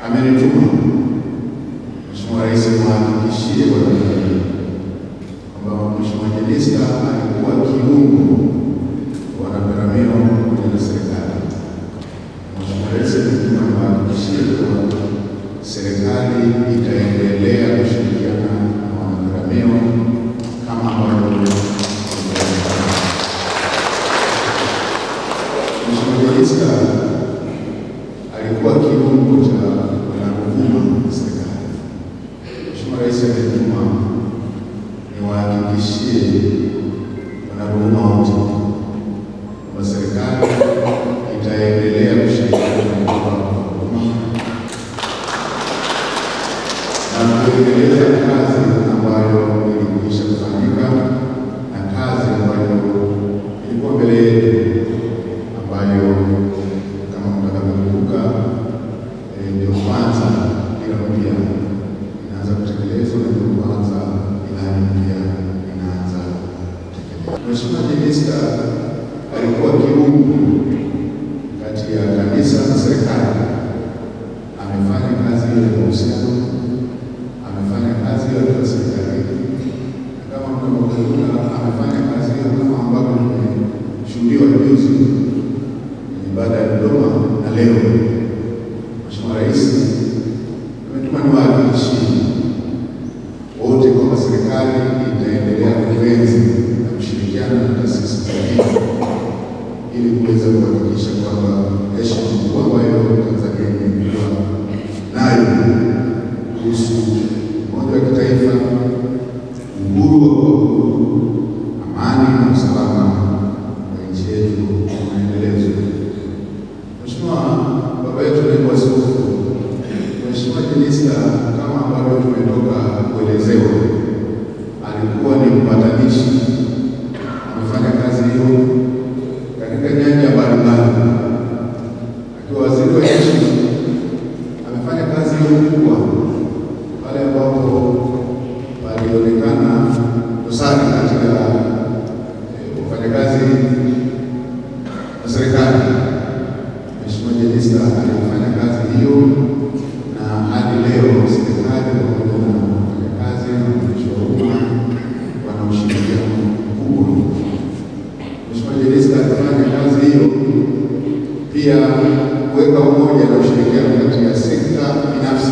amenituma Mheshimiwa Rais muhakikishie kwa Tanzania kwamba Mheshimiwa Jenista alikuwa kiungo wa Peramiho pamoja na serikali. Mheshimiwa Rais amenituma muhakikishie kwamba serikali itaendelea kushirikiana na Peramiho kama ambavyo Mheshimiwa Jenista alikuwa kiungo cha wanahuduma serikali. Mheshimiwa Rais amenituma niwahakikishie wanahuduma wote kwamba serikali itaendelea kushirikiana na huduma na kuendeleza kazi ambayo ilikwisha kufanyika na kazi ambayo ilikuwa mbele yetu, ambayo kama mtakavyokumbuka ndio kwanza ila mpya inaanza kutekelezwa na ndio kwanza ilani mpya inaanza kutekelezwa. Mheshimiwa Jenista alikuwa kiungo kati ya kanisa na serikali. Amefanya kazi hiyo kwa uhusiano, amefanya kazi hiyo kwa serikali, kama mnavyokumbuka amefanya kazi hiyo kama ambavyo tumeshuhudiwa juzi baada ya Dodoma na leo. Mheshimiwa Rais ametuma niwahakikishie wote kwamba serikali itaendelea kuenzi na kushirikiana na taasisi za dini ili kuweza kuhakikisha kwamba heshima kubwa ambayo Tanzania imekuwa nayo kuhusu umoja wa kitaifa, uhuru wa kuabudu, amani na usalama wa nchi yetu unaendelezwa. Mheshimiwa baba yetu naibu askofu, Mheshimiwa Jenista kama ambavyo tumetoka kuelezewa, alikuwa ni mpatanishi. Amefanya kazi hiyo katika nyanja mbalimbali. Akiwa waziri wa nchi amefanya kazi hiyo kubwa pale ambapo palionekana dosari katika wafanyakazi wa serikali. Mheshimiwa Jenista alifanya kazi hiyo na hadi leo serikali pamoja na wafanyakazi na watumishi wa umma wana ushirikiano mkubwa. Mheshimiwa Jenista alifanya kazi hiyo pia kuweka umoja na ushirikiano kati ya sekta binafsi